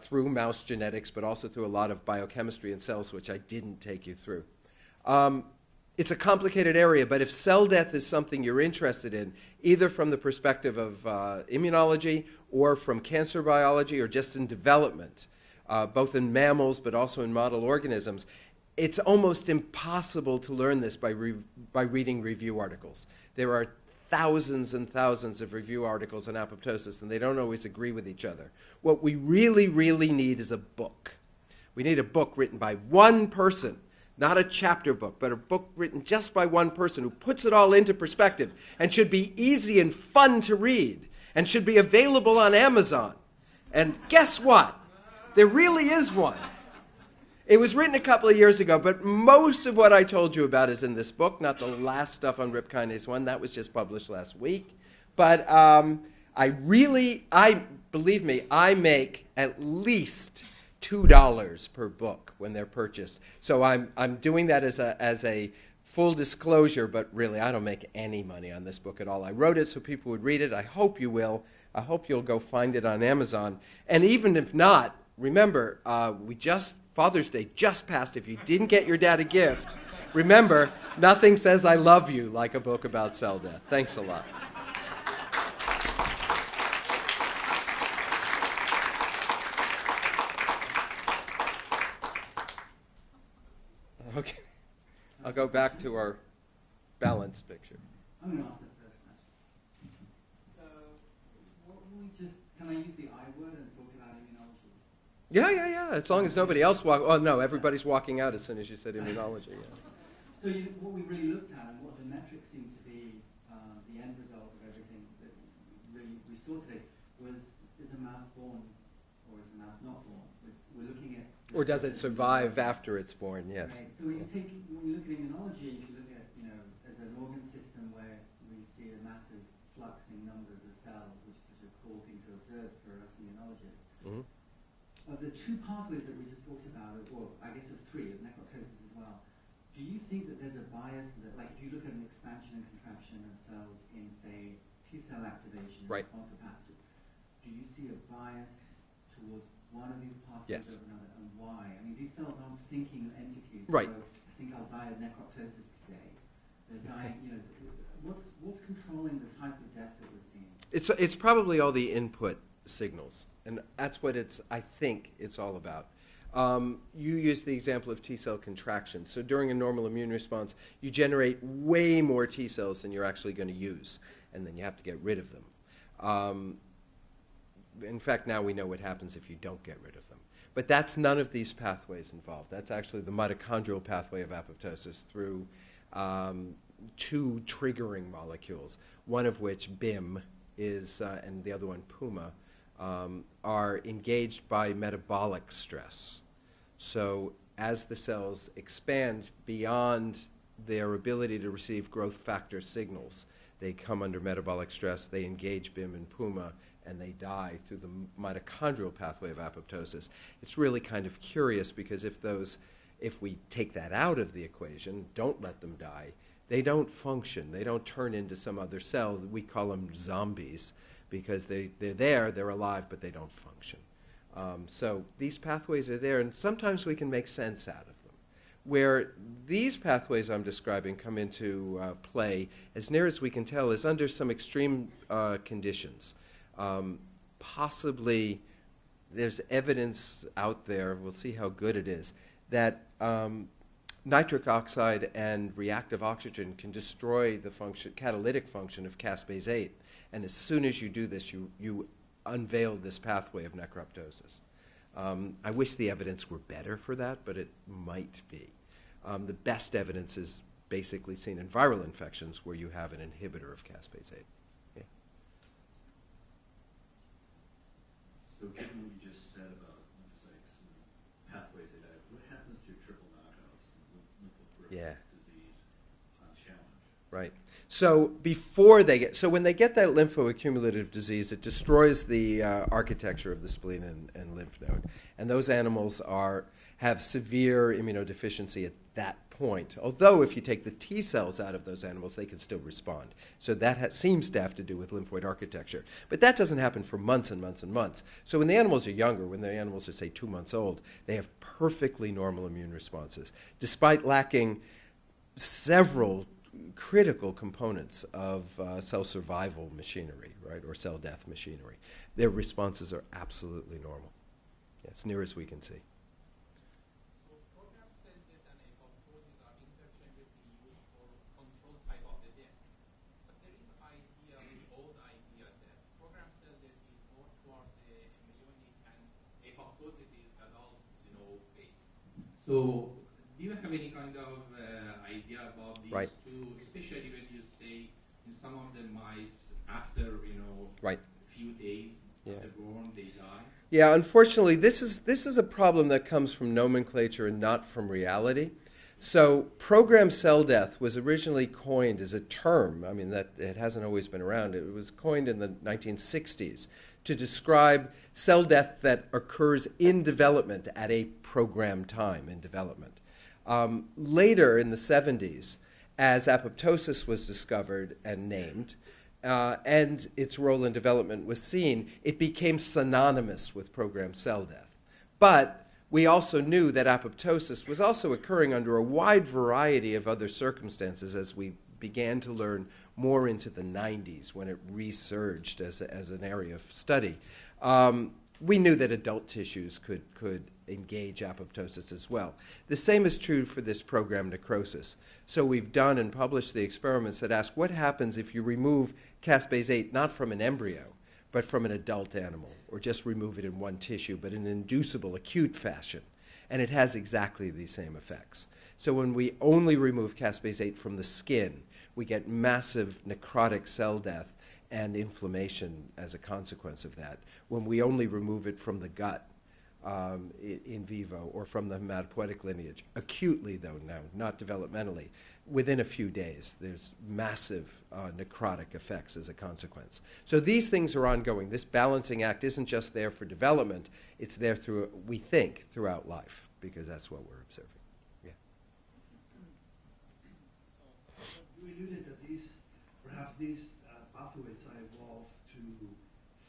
through mouse genetics, but also through a lot of biochemistry in cells, which I didn't take you through. It's a complicated area, but if cell death is something you're interested in, either from the perspective of immunology or from cancer biology or just in development, both in mammals but also in model organisms, it's almost impossible to learn this by reading review articles. There are thousands and thousands of review articles on apoptosis, and they don't always agree with each other. What we really, really need is a book. We need a book written by one person. Not a chapter book, but a book written just by one person who puts it all into perspective and should be easy and fun to read and should be available on Amazon. And guess what? There really is one. It was written a couple of years ago, but most of what I told you about is in this book, not the last stuff on RIP kinase 1. That was just published last week. But believe me, I make at least $2 per book when they're purchased. So I'm doing that as a full disclosure, but really I don't make any money on this book at all. I wrote it so people would read it. I hope you will. I hope you'll go find it on Amazon. And even if not, remember, Father's Day just passed. If you didn't get your dad a gift, remember, nothing says I love you like a book about cell death. Thanks a lot. Okay, I'll go back to our balance picture. I'm going to ask the first question. So, can I use the I word and talk about immunology? Yeah. As long as nobody else oh, no, everybody's walking out as soon as you said immunology. Yeah. So what we really looked at and what the metrics seem to be the end result of everything that really we saw today was, is a mouse born or is a mouse not born? We're looking at... Or does it survive after it's born? Yes. Right. So when you look at immunology, if you look at, as an organ system where we see a massive fluxing numbers of cells, which is a cool thing to observe for us immunologists. Mm-hmm. Of the two pathways that we just talked about, or I guess of three, of necroptosis as well, do you think that there's a bias that, like, if you look at an expansion and contraction of cells in, say, T-cell activation and response to pathogens, do you see a bias towards one of these pathways over another, and why? I mean, these cells aren't thinking entities. Right. So I think I'll die of necroptosis today. They're dying, what's controlling the type of death that we're seeing? It's probably all the input signals, and that's what I think it's all about. You used the example of T-cell contraction. So during a normal immune response, you generate way more T cells than you're actually going to use, and then you have to get rid of them. In fact, now we know what happens if you don't get rid of them. But that's none of these pathways involved. That's actually the mitochondrial pathway of apoptosis through two triggering molecules, one of which, BIM, is, and the other one, PUMA, are engaged by metabolic stress. So as the cells expand beyond their ability to receive growth factor signals, they come under metabolic stress, they engage BIM and PUMA, and they die through the mitochondrial pathway of apoptosis. It's really kind of curious because if we take that out of the equation, don't let them die, they don't function. They don't turn into some other cell. We call them zombies because they're there, they're alive, but they don't function. So these pathways are there, and sometimes we can make sense out of them. Where these pathways I'm describing come into play, as near as we can tell, is under some extreme conditions. Possibly there's evidence out there, we'll see how good it is, that nitric oxide and reactive oxygen can destroy the catalytic function of caspase 8. And as soon as you do this, you unveil this pathway of necroptosis. I wish the evidence were better for that, but it might be. The best evidence is basically seen in viral infections where you have an inhibitor of caspase 8. Yeah. So given what you just said about lymphocytes and pathways they dive, what happens to your triple knockouts and lymphoproliferative disease on challenge? Right. So before they get, so when they get that lymphoaccumulative disease, it destroys the architecture of the spleen and lymph node, and those animals have severe immunodeficiency at that point. Although if you take the T cells out of those animals, they can still respond. So that seems to have to do with lymphoid architecture. But that doesn't happen for months and months and months. So when the animals are younger, when the animals are, say, 2 months old, they have perfectly normal immune responses, despite lacking several critical components of cell survival machinery, right, or cell death machinery. Their responses are absolutely normal, as near as we can see. So program cell death and apoptosis are interchangeably used for control type of the death. But there is old idea that program cell death is more towards the embryonic and apoptosis is adult, based. So do you have any kind of idea about these Right. two, especially when you say in some of the mice after Right. a few days after born they die? Yeah, unfortunately, this is a problem that comes from nomenclature and not from reality. So programmed cell death was originally coined as a term. I mean, that it hasn't always been around. It was coined in the 1960s to describe cell death that occurs in development at a programmed time in development. Later in the 70s, as apoptosis was discovered and named, and its role in development was seen, it became synonymous with programmed cell death. But we also knew that apoptosis was also occurring under a wide variety of other circumstances as we began to learn more into the 90s when it resurged as an area of study. We knew that adult tissues could engage apoptosis as well. The same is true for this program necrosis. So we've done and published the experiments that ask what happens if you remove caspase 8 not from an embryo, but from an adult animal, or just remove it in one tissue, but in an inducible, acute fashion. And it has exactly the same effects. So when we only remove caspase 8 from the skin, we get massive necrotic cell death and inflammation as a consequence of that. When we only remove it from the gut in vivo or from the hematopoietic lineage, acutely though now, not developmentally, within a few days, there's massive necrotic effects as a consequence. So these things are ongoing. This balancing act isn't just there for development, it's there through, we think, throughout life, because that's what we're observing. Yeah. You alluded that perhaps these pathways are evolved to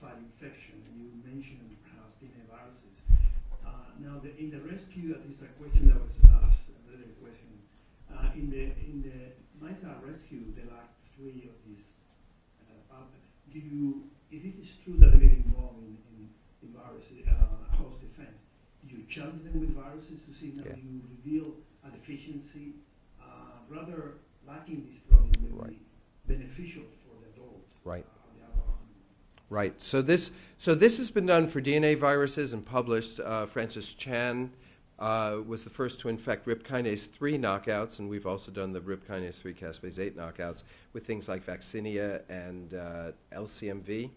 fight infection, and you mentioned perhaps DNA viruses. Now, in the rescue, at least a question that was asked, a related question, in the mice that are rescued, there are 3 of these pathways. If it is true that they get involved in viruses, host defense, do you challenge them with viruses to see that you reveal a deficiency, rather lacking this problem may be beneficial for the adult? Right. Right. So this has been done for DNA viruses and published. Francis Chan was the first to infect RIP kinase 3 knockouts, and we've also done the RIP kinase 3 caspase 8 knockouts with things like vaccinia and LCMV.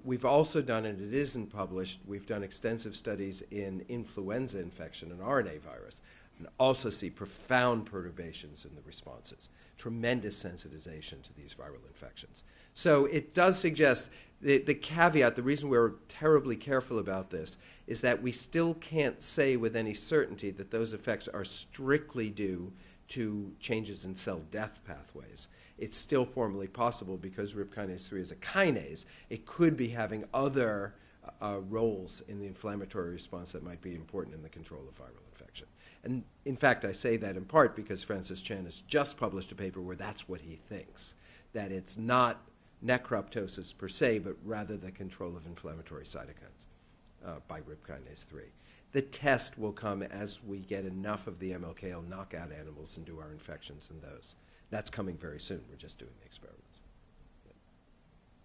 We've also done, and it isn't published, we've done extensive studies in influenza infection and RNA virus, and also see profound perturbations in the responses, tremendous sensitization to these viral infections. So it does suggest, the caveat, the reason we're terribly careful about this, is that we still can't say with any certainty that those effects are strictly due to changes in cell death pathways. It's still formally possible because RIP kinase 3 is a kinase. It could be having other roles in the inflammatory response that might be important in the control of viral infection. And in fact, I say that in part because Francis Chan has just published a paper where that's what he thinks, that it's not necroptosis per se, but rather the control of inflammatory cytokines by RIP kinase 3. The test will come as we get enough of the MLKL knockout animals and do our infections in those. That's coming very soon. We're just doing the experiments.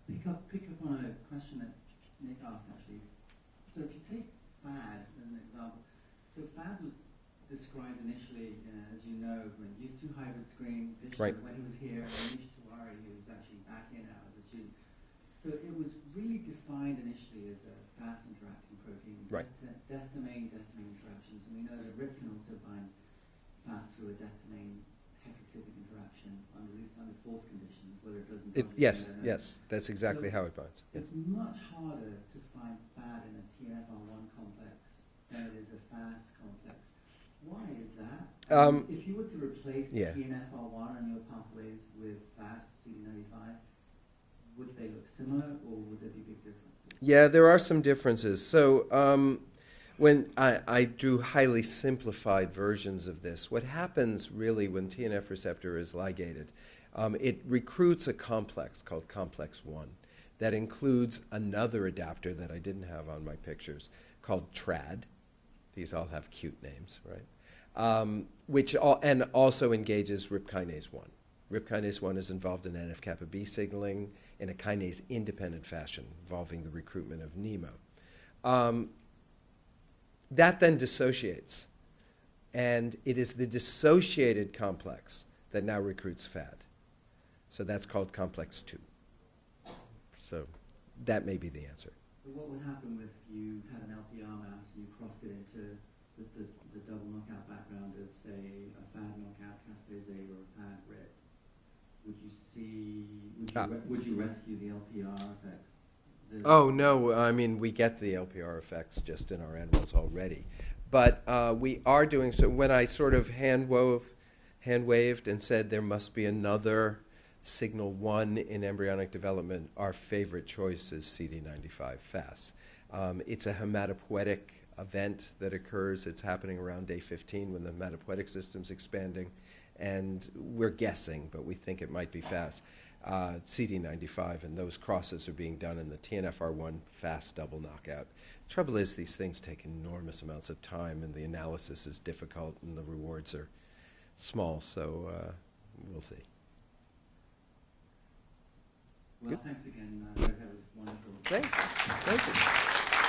Yeah. Pick up on a question that Nick asked, actually. So if you take FAD as an example, so FAD was described initially, as you know, when he used to hybrid screen, Right. when he was here, and Anish Tiwari, he was actually back here now as a student. So it was really defined initially as a fast interacting protein, Right. death domain interactions, and we know that RIP can also bind fast through a death domain heterotypic interaction under force it doesn't It, bind yes, together. yes, that's exactly So how it binds. Yes. It's much harder to find FAD in a TNFR1 complex than it is a FAS complex. Why is that? If you were to replace Yeah. TNFR1 and your pathways with FAS CD95, would they look similar or would there be big differences? Yeah, there are some differences. So when I drew highly simplified versions of this, what happens really when TNF receptor is ligated, it recruits a complex called complex 1 that includes another adapter that I didn't have on my pictures called TRAD. These all have cute names, right? And also engages RIP kinase 1. RIP kinase 1 is involved in NF-kappa B signaling in a kinase-independent fashion, involving the recruitment of NEMO. That then dissociates, and it is the dissociated complex that now recruits FAD. So that's called complex 2. So that may be the answer. So what would happen if you had an LPR mouse and you crossed it into the double knockout background of, say, a FAD knockout Caspase or a FAD RIP? Would you see? Would you rescue the LPR effects? Oh, no. I mean, we get the LPR effects just in our animals already. But we are doing so. When I sort of hand waved and said there must be another signal 1 in embryonic development, our favorite choice is CD95 FAS. It's a hematopoietic event that occurs. It's happening around day 15 when the hematopoietic system's expanding. And we're guessing, but we think it might be FAS. CD95, and those crosses are being done in the TNFR1 FAS double knockout. Trouble is, these things take enormous amounts of time, and the analysis is difficult, and the rewards are small, so we'll see. Well, thanks again. That was wonderful. Thanks. Thank you.